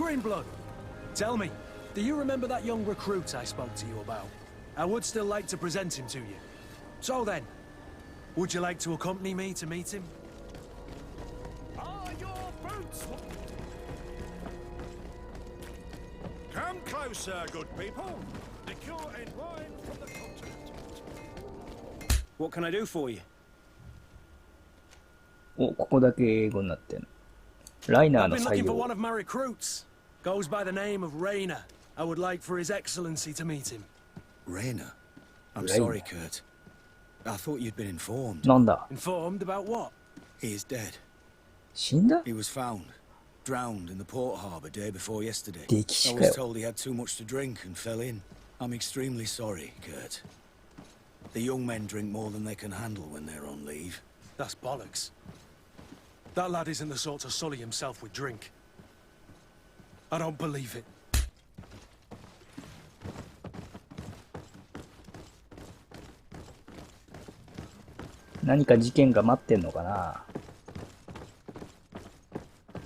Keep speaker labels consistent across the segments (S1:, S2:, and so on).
S1: Greenblood, tell me, do you remember that young recruit I spoke to you about? I would still like to present him to you. So then, would you like to accompany me to meet him?
S2: Are your boots? Come closer, good people. Liqueur and wine from the continent.
S1: What can I do for you?
S3: お、ここだけ英語になってんの。ライナー
S1: I've
S3: の
S1: been
S3: 採
S1: looking for
S3: 用。
S1: one of my recruits. Goes by the name of Rayner. I would like for His Excellency to meet him.
S4: Rayner? I'm
S3: Rayner.
S4: sorry, Kurt. I thought you'd been informed.
S3: なんだ
S1: Informed about what?
S4: He is dead.
S3: 死んだ
S4: He was found, drowned in the port harbour day before yesterday.
S3: 歴史
S4: I
S3: かよ
S4: was told he had too much to drink and fell in. I'm extremely sorry, Kurt. The young men drink more than they can handle when they're on leave.
S1: That's bollocks. That lad isn't the sort to sully himself with drink. I don't believe it.
S3: 何か事件が待ってんのかな。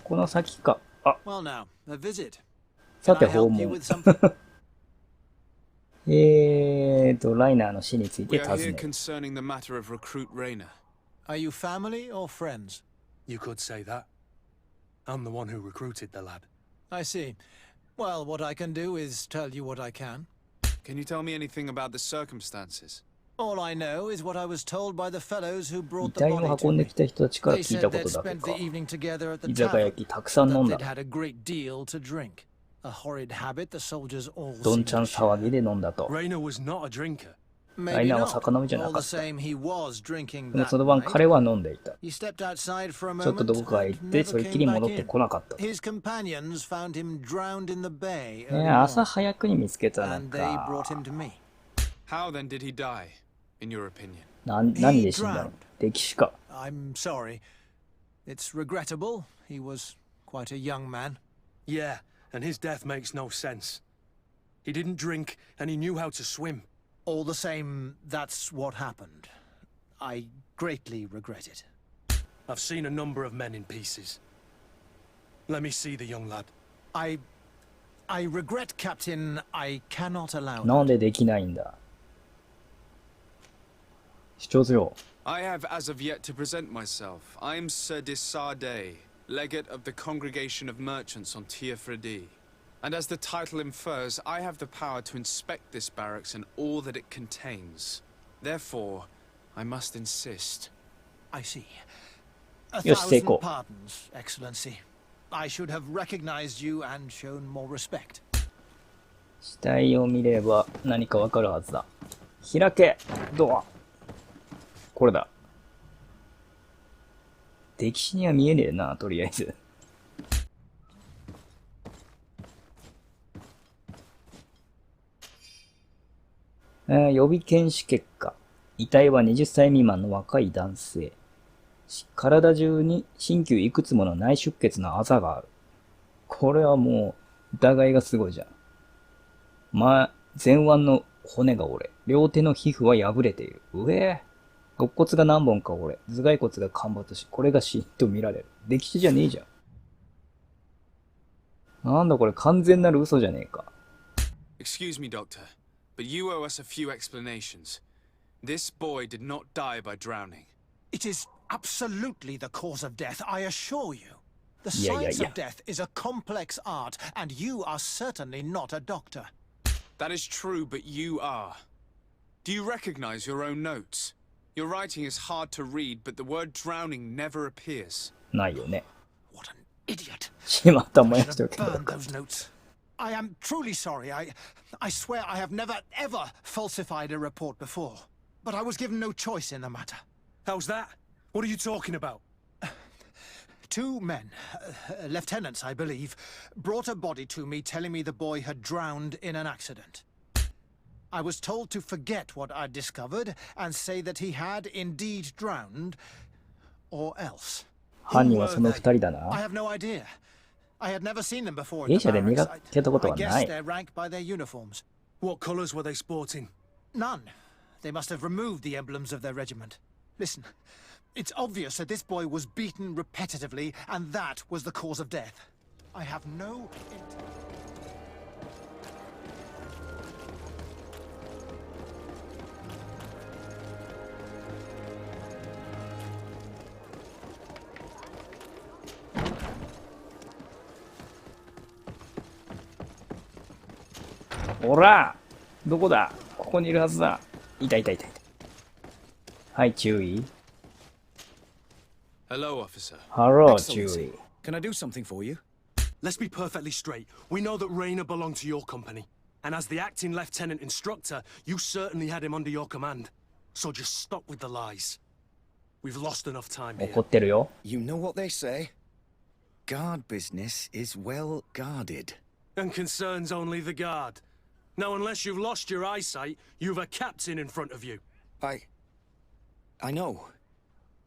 S3: この先か。あ、
S5: Well now, a visit.
S3: さ
S5: Can
S3: て
S5: I
S3: 訪
S5: help you
S3: 問
S5: with。something?
S3: ライナーの死について
S6: We
S3: 尋
S6: are
S3: ね
S6: here
S3: る。
S6: concerning the matter of recruit Rayner.
S5: Are you family or friends?
S1: You could say that. I'm the one who recruited the lad.
S5: I see. Well, what I can do is tell you what I can.
S6: Can you tell me anything about the circumstances?
S5: All I know is what I was told by the fellows who
S3: 遺
S5: brought the
S3: 体を
S5: body to
S3: 運んで
S5: me.
S3: きた人たちから
S5: They
S3: 聞いた
S5: said
S3: こ
S5: they'd
S3: とだけ
S5: spent
S3: か。
S5: the evening together at the
S3: 居酒屋
S5: tavern,
S3: 焼きたくさん飲ん
S5: that
S3: だ
S5: they'd。had a great deal to drink. A horrid habit the soldiers all
S3: どん
S5: seemed
S3: ちゃん
S5: to share.
S3: 騒ぎで飲んだと。
S1: Rayner was not a drinker.
S5: Maybe
S3: Rainer
S5: not.
S3: は酒飲みじゃな
S5: All
S3: か
S5: the
S3: った。
S5: same, he was drinking
S3: でも
S5: that
S3: その晩
S5: night.
S3: 彼は飲んでいた。
S5: He stepped outside for a
S3: ちょっと
S5: moment
S3: どこかへ行っ
S5: and
S3: て、
S5: never
S3: それっきり
S5: came
S3: 戻
S5: back
S3: って
S5: in.
S3: こなかったと。
S5: His companions found him drowned in the bay
S3: ね
S5: early
S3: 朝
S5: on,
S3: 早くに見つけたの
S5: and they brought
S3: か。
S5: him to me.
S6: How then did he die, in your opinion?
S3: 何で死んだの？溺死か。
S5: I'm sorry. It's regrettable. He was quite a young man.
S1: Yeah, and his death makes no sense. He didn't drink, and he knew how to swim.
S5: All the same, that's what happened. I greatly regret it.
S1: I've seen a number of men in pieces. Let me see the young lad.
S5: I regret, Captain. I cannot allow
S3: なん
S5: that.
S3: でできないんだ。主張しろ。
S6: I have as of yet to present myself. I'm Sir Desardet, legate of the Congregation of Merchants on Tiafredi. And as the title infers, I have the power to inspect this barracks and all that it contains. Therefore, I must insist.
S5: I see. A
S3: Yes,
S5: thousand
S3: Seiko.
S5: pardons, Excellency. I should have recognized you and shown more respect.
S3: 死体を見れば何かわかるはずだ。開けドアこれだ。溺死には見えねえな、とりあえず。予備検視結果。遺体は20歳未満の若い男性。体中に鍼灸いくつもの内出血のあざがある。これはもう疑いがすごいじゃん。前腕の骨が折れ、両手の皮膚は破れている。肋骨が何本か折れ、頭蓋骨が陥没し、これが死因と見られる。溺死じゃねえじゃん。なんだこれ完全なる嘘じゃねえか。
S6: Excuse me, Doctor, but you owe us a few explanations. This boy did not die by drowning.
S5: It is absolutely the cause of death, I assure you. The
S3: Yeah,
S5: science
S3: yeah.
S5: of death is a complex art, and you are certainly not a doctor.
S6: That is true, but you are. Do you recognize your own notes? Your writing is hard to read, but the word drowning never appears.
S3: ないよね。
S5: What an idiot.
S3: しまった燃
S5: I
S3: やしてお
S5: should
S3: けば
S5: have
S3: よ
S5: burned
S3: かっ
S5: those notes. I am truly sorry. I swear I have never, ever falsified a report before. But I was given no choice in the matter.
S1: How's that? What are you talking about?
S5: 2 men, lieutenants, I believe, brought a body to me telling me the boy had drowned in an accident. I was told to forget what I'd discovered and say that he had indeed drowned, or else.
S3: た。犯人はその2人だ
S5: I
S3: な。
S5: have no idea. I had never seen them before in
S3: 弊
S5: the
S3: 社で見
S5: barracks.
S3: かけたこと
S5: I
S3: はな
S5: guessed
S3: い。
S5: their rank by their uniforms.
S1: What colours were they sporting?
S5: None. They must have removed the emblems of their regiment. Listen, it's obvious that this boy was beaten repetitively, and that was the cause of death. I have no intent.
S3: おらどこだここにいるはずだ。いたいたいたいた。はい、注意。
S6: Hello, officer.
S3: ハロー、注
S4: Excellency.
S3: 意。
S4: Can I do something for you?
S1: Let's be perfectly straight. We know that Rayner belonged to your company. And as the acting lieutenant instructor, you certainly had him under your command. So just stop with the lies. We've lost enough time
S3: 怒
S1: here.
S3: ってるよ。
S4: You know what they say? Guard business is well guarded.
S1: And concerns only the guard. Now, unless you've lost your eyesight, you've a captain in front of you.
S4: I know.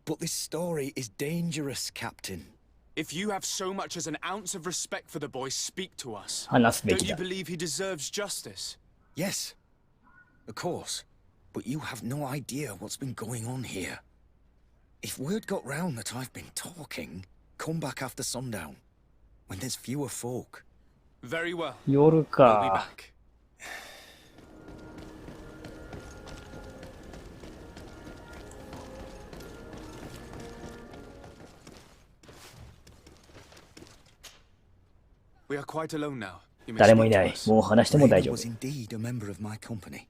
S4: But this story is dangerous, Captain.
S6: If you have so much as an ounce of respect for the boy, speak to us.
S3: 話すべ
S6: Don't
S3: き
S6: you
S3: だ。
S6: believe he deserves justice?
S4: Yes, of course. But you have no idea what's been going on here. If word got round that I've been talking, come back after sundown, when there's fewer folk.
S6: Very well.
S3: 夜
S6: We'll be
S3: か。
S6: back. We are quite alone now. You may
S3: 誰もい
S6: speak
S3: な
S6: to
S3: い。
S6: us.
S3: もう話しても大
S4: Rayner
S3: 丈
S4: was
S3: 夫。
S4: indeed a member of my company,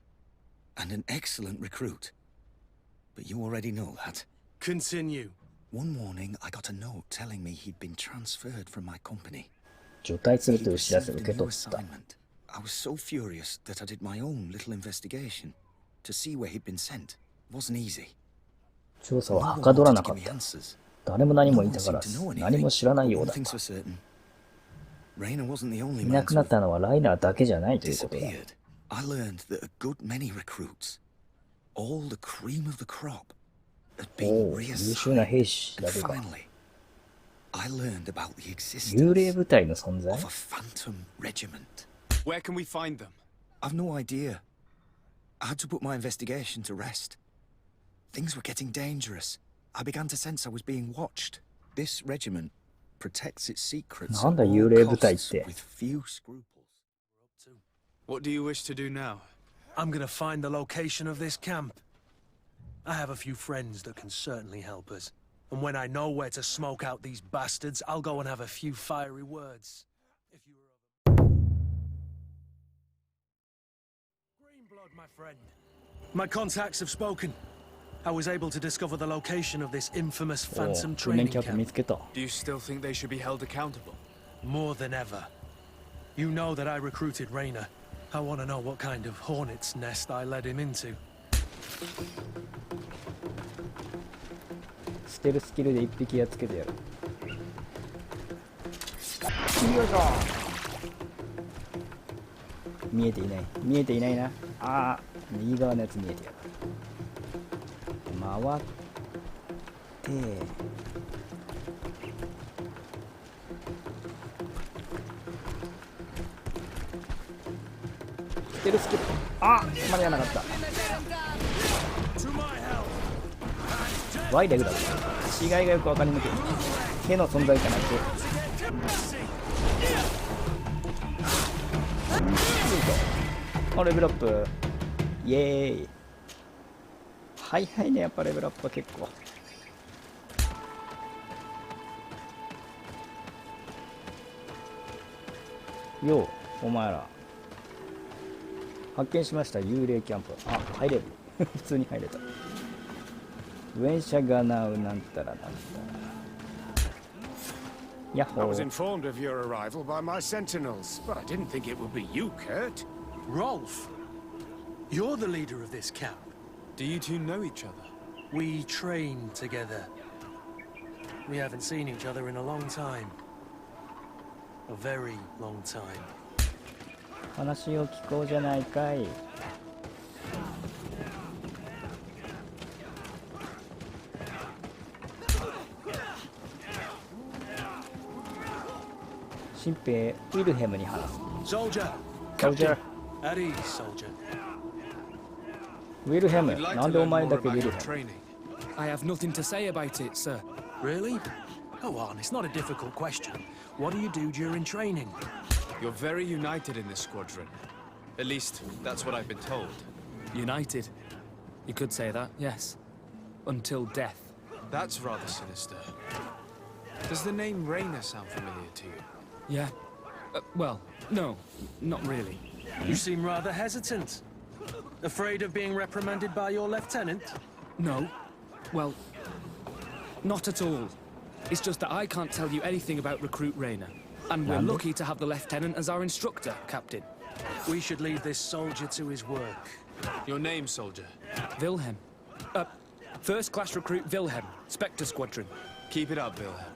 S4: and an excellent recruit. But you already know that.
S1: Continue.
S4: One morning, I got a note telling me he'd been transferred from my company.
S3: 除隊するとい
S4: He'd
S3: う知らせを
S4: received
S3: 受
S4: a
S3: け
S4: new
S3: 取った。
S4: assignment. I was so furious that I did my own little investigation to see where he'd been sent. It wasn't easy.
S3: 調査
S4: No
S3: は
S4: one
S3: はかどら
S4: wanted
S3: な
S4: to
S3: か
S4: give
S3: っ
S4: me
S3: た。
S4: answers.
S3: 誰も何
S4: No
S3: も言い
S4: one
S3: たが
S4: seemed
S3: ら
S4: to
S3: ず
S4: know
S3: 何も
S4: anything.
S3: 知らないよう
S4: One
S3: だっ
S4: thing's
S3: た
S4: for。certain. Rayner wasn't the only
S3: いな
S4: man
S3: くなっ
S4: to
S3: たのはライナーだけじゃないという
S4: have
S3: ことだ。
S4: disappeared. I learned that a good many recruits, all the cream of the crop, had
S3: お
S4: been
S3: お、優秀な
S4: reassigned.
S3: 兵士
S4: And
S3: だけが。
S4: finally, I learned about the
S3: 幽霊
S4: existence
S3: 部隊の存在
S4: of a phantom regiment.
S6: Where can we find them?
S4: I've no idea. I had to put my investigation to rest. Things were getting dangerous. I began to sense I was being watched. This regiment protects its secrets
S3: なんだ
S4: at all
S3: 幽霊部隊っ
S4: costs
S3: て。
S4: with few scruples.
S6: What do you wish to do now?
S1: I'm gonna find the location of this camp. I have a few friends that can certainly help us. And when I know where to smoke out these bastards, I'll go and have a few fiery words. If you were of... Greenblood, my friend. My contacts have spoken. I was able to discover the location of this infamous
S3: おお、
S1: phantom
S3: 訓練
S1: training
S3: キャンプ見
S1: camp.
S3: つけた。
S6: Do you still think they should be held accountable?
S1: More than ever. You know that I recruited Rayner. I want to know what kind of hornet's nest I led him into.
S3: ステルスキルで一匹やっつけてやる。よいしょ。見えていない。見えていないな。ああ、右側のやつ見えてやる。回って。ステルスキル。あ、間に合わなかった。ワイレグだ。違いがよく分かりにくい。手の存在感なく。あ、レベルアップ。イエーイ。早いね、やっぱレベルアップは結構。よう、お前ら。発見しました、幽霊キャンプ。あ、入れる。普通に入れた。ウェンシャガナウなんたらなんたら。ヤッホ
S2: I was
S3: ー。
S2: informed of your arrival by my sentinels, but I didn't think it would be you, Kurt.
S1: Rolf, you're the leader of this camp.
S6: Do you two know each other?
S1: We train together. We haven't seen each other in a long time. A very long time.
S3: 話を聞こうじゃないかい。新兵ウィルヘムに話す。
S1: Soldier!
S3: Soldier.
S1: At ease, soldier.
S3: ウィルヘム、
S6: We'd like
S3: なん
S6: to
S3: でお
S6: learn
S3: 前
S6: more
S3: だけウ
S6: about
S3: ィル
S6: your
S3: ヘム。
S6: training.
S7: I have nothing to say about it, sir.
S1: Really? Go on, it's not a difficult question. What do you do during training?
S6: You're very united in this squadron. At least, that's what I've been told.
S7: United. You could say that, yes. Until death.
S6: That's rather sinister. Does the name Rainer sound familiar to you?
S7: Yeah. Well, no, not really.
S1: You seem rather hesitant. Afraid of being reprimanded by your lieutenant?
S7: No. Well, not at all. It's just that I can't tell you anything about Recruit Rainer. And we're lucky to have the lieutenant as our instructor, Captain.
S1: We should leave this soldier to his work.
S6: Your name, soldier?
S7: Wilhelm. First class recruit Wilhelm, Spectre Squadron.
S6: Keep it up, Wilhelm.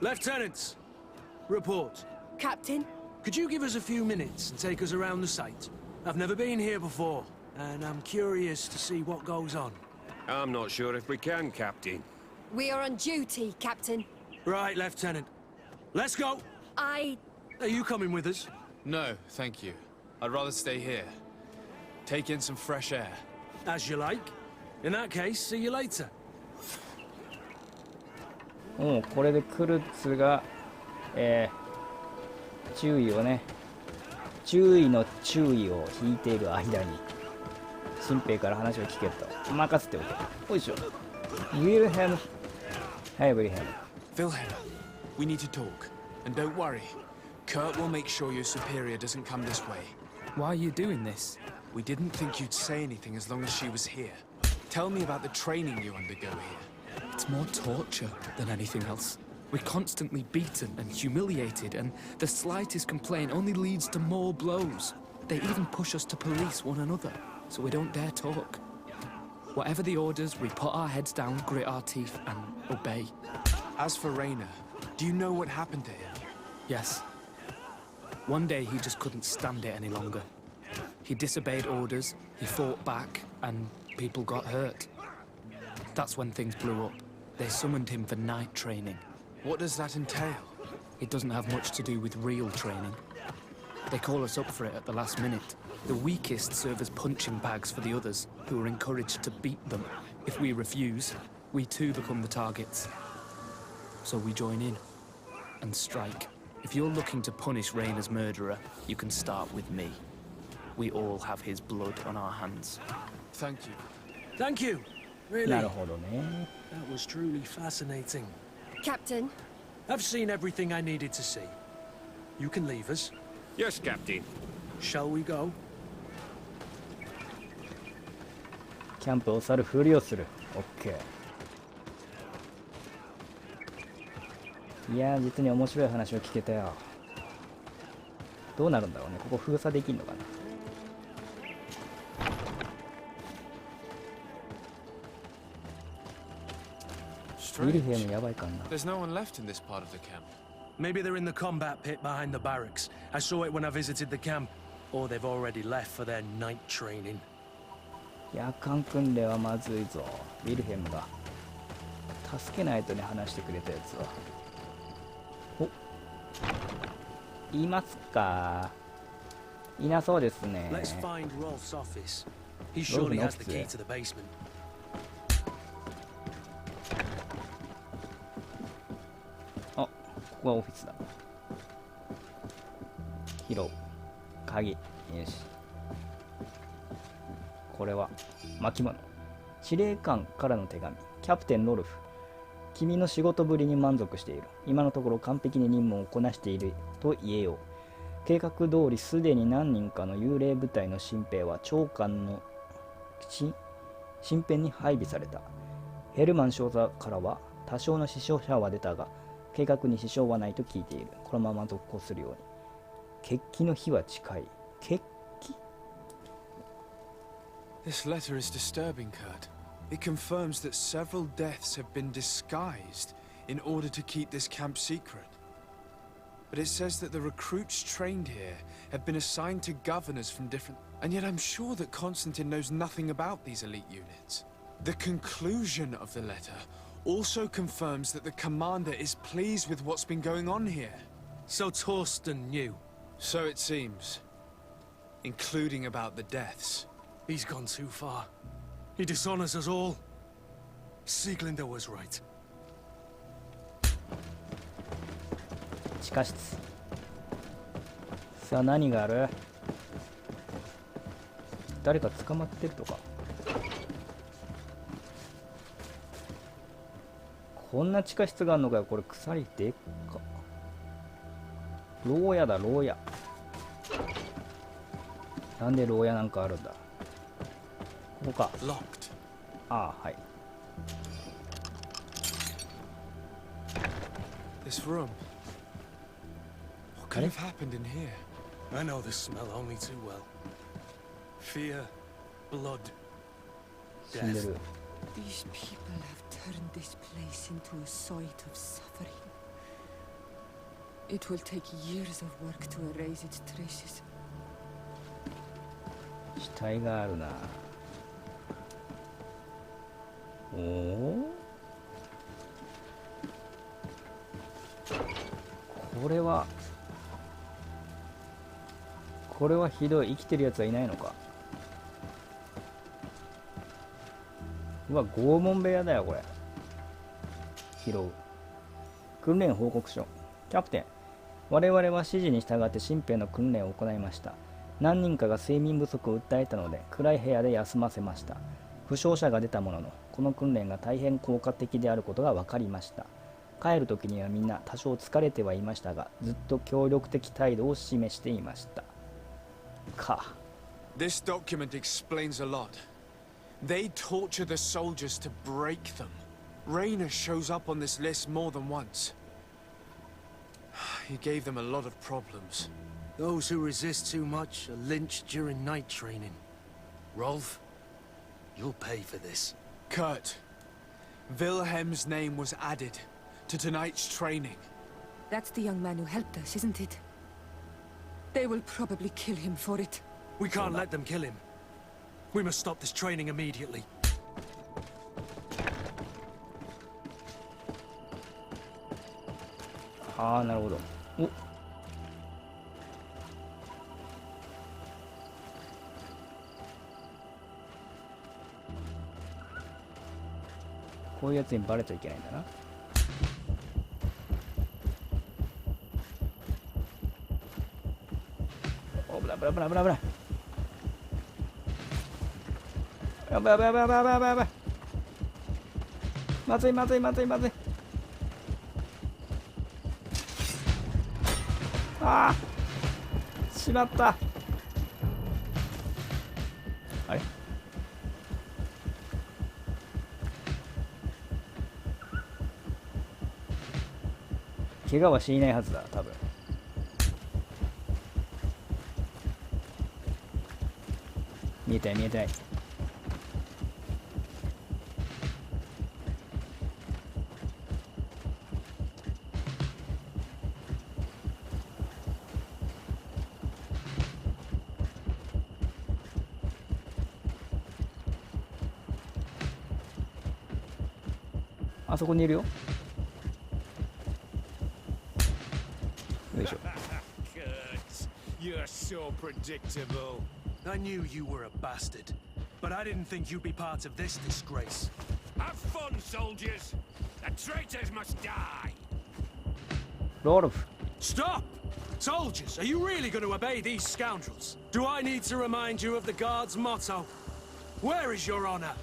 S1: Lieutenants, report.
S8: Captain?
S1: Could you give us a few minutes and take us around the site? I've never been here before, and I'm curious to see what goes on.
S9: I'm not sure if we can, Captain.
S8: We are on duty, Captain.
S1: Right, Lieutenant. Let's go! Are you coming with us?
S6: No, thank you. I'd rather stay here. Take in some fresh air.
S1: As you like. In that case, see you later.
S3: もうこれでクルツが、注意をね、注意の注意を引いている間に、新兵から話を聞けと。任せておけ。よいしょ。ウィルヘム。はい、ウィルヘム。
S6: Wilhelm, we need to talk. And don't worry. Kurt will make sure your superior doesn't come this way.
S7: Why are you doing this?
S6: We didn't think you'd say anything as long as she was here. Tell me about the training you undergo here.
S7: It's more torture than anything else. We're constantly beaten and humiliated, and the slightest complaint only leads to more blows. They even push us to police one another, so we don't dare talk. Whatever the orders, we put our heads down, grit our teeth, and obey.
S6: As for Rainer, do you know what happened to him?
S7: Yes. One day he just couldn't stand it any longer. He disobeyed orders, he fought back, and people got hurt. That's when things blew up. They summoned him for night training.
S6: What does that entail?
S7: It doesn't have much to do with real training. They call us up for it at the last minute. The weakest serve as punching bags for the others, who are encouraged to beat them. If we refuse, we too become the targets. So we join in and strike. If you're looking to punish Rainer's murderer, you can start with me. We all have his blood on our hands.
S6: Thank you.
S1: Thank you. Really,
S3: なるほどね。
S1: that was truly fascinating.
S8: Captain?
S1: I've seen everything I needed to see. You can leave us.
S9: Yes, Captain.
S1: Shall we go?
S3: キャンプを去るふりをする。オッケー。いやー、実に面白い話を聞けたよ。どうなるんだろうね。ここ封鎖できんのかな。ウィルヘムやばいかな。
S6: There's no one left in this part of the camp.
S1: Maybe they're in the combat pit behind the barracks. I saw it when I visited the camp. Or they've already left for their night training.
S3: 夜間訓練はまずいぞ。ウィルヘムが。助けないとね、話してくれたやつは。お、いますか？いなそうですね。
S1: Let's find Rolf's office. He surely has the key to the basement.
S3: あ、ここはオフィスだ。拾う。鍵。よし。これは巻物。司令官からの手紙。キャプテンロルフ。君の仕事ぶりに満足している。今のところ完璧に任務をこなしていると言えよう。計画通りすでに何人かの幽霊部隊の新兵は長官の身辺に配備された。ヘルマン少佐からは多少の死傷者は出たが、計画に支障はないと聞いている。このまま続行するように。決起の日は近い。決起？
S6: This letter is disturbing, Kurt. It confirms that several deaths have been disguised in order to keep this camp secret. But it says that the recruits trained here have been assigned to governors from different... And yet I'm sure that Constantine knows nothing about these elite units. The conclusion of the letter also confirms that the commander is pleased with what's been going on here.
S1: So Torsten knew.
S6: So it seems. Including about the deaths.
S1: He's gone too far. He dishonors us all. Sieglinder was right.
S3: 地下室。さあ何がある？誰か捕まってるとか。こんな地下室があるのかよ。これ鎖でっか。牢屋だ、牢屋。なんで牢屋なんかあるんだ。ここか。ああ、はい。
S6: This room. What could have happened in here?
S1: I know the smell only too well. Fear, blood,
S3: 死んでる。
S8: These people have turned this place into a site of suffering. It will take years of work to erase its traces.
S3: 死体があるな。おお。これはひどい。生きてるやつはいないのか。うわ、拷問部屋だよこれ。拾う。訓練報告書。キャプテン、我々は指示に従って新兵の訓練を行いました。何人かが睡眠不足を訴えたので暗い部屋で休ませました。負傷者が出たものの、この訓練が大変効果的であることが分かりました。帰る時にはみんな多少疲れてはいましたが、ずっと協力的態度を示していました。か。
S6: This document explains a lot. They torture the soldiers to break them. Raynor shows up on this list more than once. He gave them a lot of problems.
S1: Those who resist too much are lynched during night training. Rolf, you'll pay for this.
S6: Kurt, Wilhelm's name was added to tonight's training.
S8: That's the young man who helped us, isn't it? They will probably kill him for it.
S1: We can't let them kill him. We must stop this training immediately.
S3: ああ、なるほど。お。こういうやつにバレちゃいけないんだな。お、危ない危ない危ない危ない危ない。やばいやばいやばいやばいやばいやばい。まずいまずいまずいまずい。ああ、しまった。あれ、怪我はしていないはずだ、多分。見えてない見えてない。あそこにいるよ。よいしょ。
S2: Kurt, you're so predictable.
S1: I knew you were a bastard, but I didn't think you'd be part of this disgrace.
S9: Have fun, soldiers! The traitors must die!
S3: ロルフ。
S1: Stop! Soldiers, are you really going to obey these scoundrels? Do I need to remind you of the Guard's motto? Where is your honor?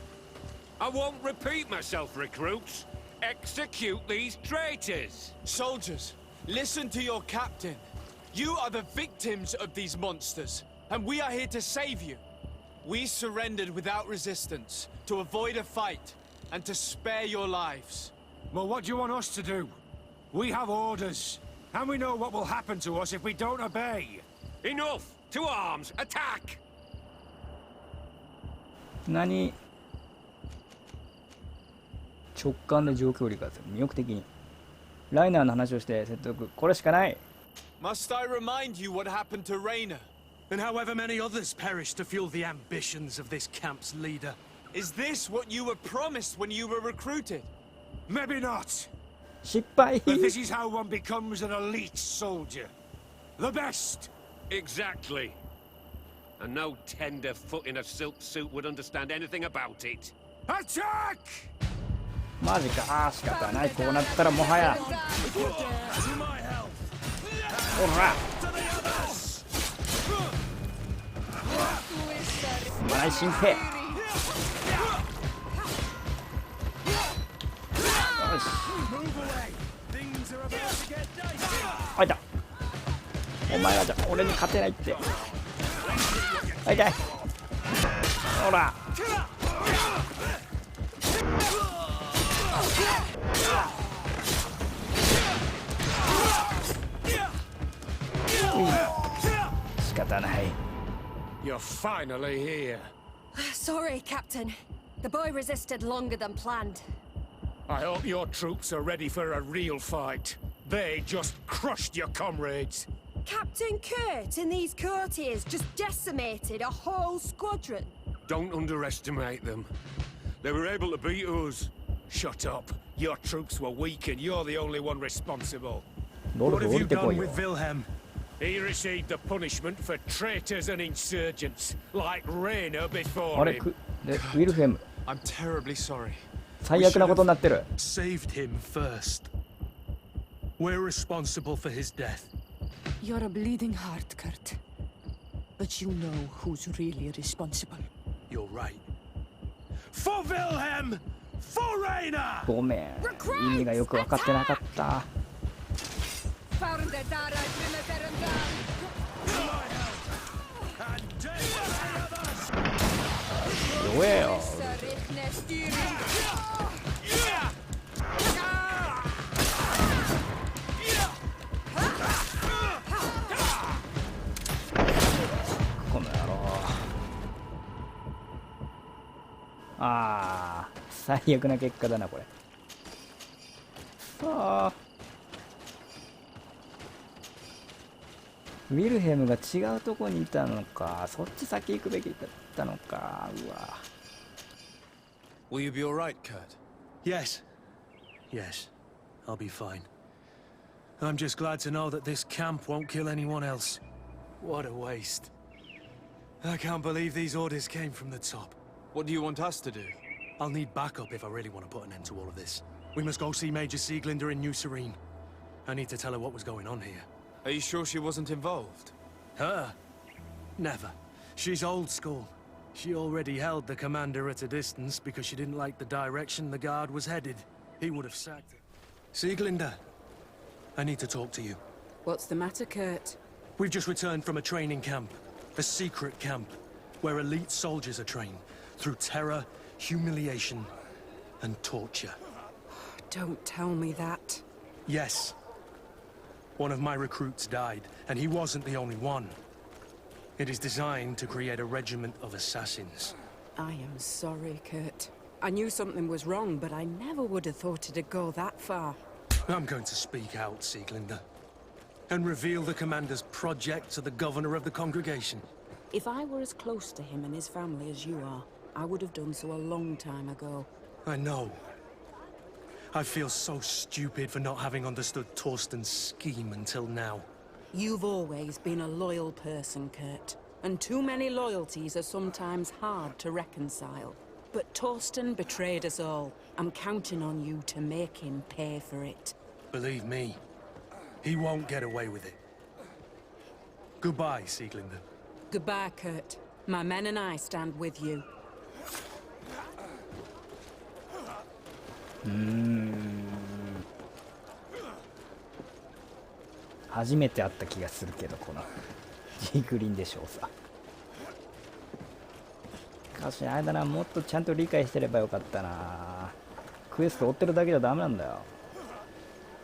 S9: I won't repeat myself, recruits. Execute these traitors!
S6: Soldiers, listen to your captain. You are the victims of these monsters, and we are here to save you. We surrendered without resistance to avoid a fight and to spare your lives.
S2: Well, what do you want us to do? We have orders, and we know what will happen to us if we don't obey.
S9: Enough! To arms! Attack!
S3: 何？直感で状況を理解する。魅力的に。ライナーの話をして説得。これしかない。
S6: Must I remind you what happened to Raynor?
S1: And however many others perished to fuel the ambitions of this camp's leader.
S6: Is this what you were promised when you were recruited?
S2: Maybe not.
S3: 失敗。
S2: But this is how one becomes an elite soldier. The best.
S9: Exactly. And no tenderfoot in a silk suit would understand anything about it.
S2: Attack!
S3: マジか。ああ、仕方ない。こうなったらもはや。
S1: To my health!
S3: おら内心平。よし、あいた。お前らじゃ俺に勝てないって。あいたい。ほら仕方ない。
S2: You're finally here.
S10: Sorry, Captain. The boy resisted longer than planned.
S2: I hope your troops are ready for a real fight. They just crushed your comrades.
S10: Captain Kurt and these courtiers just decimated a whole squadron.
S9: Don't underestimate them. They were able to beat us.
S2: Shut up. Your troops were weak and you're the only one responsible.
S1: What have you done with Wilhelm?
S2: He received the punishment for traitors and insurgents, like Rainer
S3: あ
S2: before
S3: れ
S2: him.
S3: ウィルヘム
S6: I'm terribly sorry.
S3: 最悪なことになってる。
S1: Saved him first. We're responsible for his death.
S8: You're a bleeding heart, Kurt. But you know who's really responsible.
S1: You're right. For Wilhelm! For Rainer!
S3: ごめん、意味がよく分かってなかった。弱えよ。この野郎。ああ、最悪な結果だなこれ。さあ。ウィルヘムが違うとこにいたのか、そっち先行くべきだったのか。うわ。
S6: Will you be alright, Kurt?
S1: Yes. Yes. I'll be fine. I'm just glad to know that this camp won't kill anyone else. What a waste. I can't believe these orders came from the top.
S6: What do you want us to do?
S1: I'll need backup if I really want to put an end to all of this. We must go see Major Sieglinder in New Serene. I need to tell her what was going on here.
S6: Are you sure she wasn't involved?
S1: Her? Never. She's old school. She already held the commander at a distance because she didn't like the direction the guard was headed. He would have sacked her. Sieglinder, I need to talk to you.
S8: What's the matter, Kurt?
S1: We've just returned from a training camp. A secret camp. Where elite soldiers are trained. Through terror, humiliation, and torture.
S8: Don't tell me that.
S1: Yes. One of my recruits died, and he wasn't the only one. It is designed to create a regiment of assassins.
S8: I am sorry, Kurt. I knew something was wrong, but I never would have thought it'd go that far.
S1: I'm going to speak out, Sieglinder, and reveal the commander's project to the governor of the congregation.
S8: If I were as close to him and his family as you are, I would have done so a long time ago.
S1: I know. I feel so stupid for not having understood Torsten's scheme until now.
S8: You've always been a loyal person, Kurt. And too many loyalties are sometimes hard to reconcile. But Torsten betrayed us all. I'm counting on you to make him pay for it.
S1: Believe me, he won't get away with it. Goodbye, Sieglinder.
S8: Goodbye, Kurt. My men and I stand with you.
S3: 初めて会った気がするけど、このジグリンでしょうさ。しかしあれだな、もっとちゃんと理解してればよかったな。クエスト追ってるだけじゃダメなんだよ。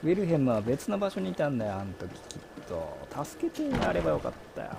S3: ウィルヘムは別の場所にいたんだよ、あの時きっと。助けてやればよかったよ。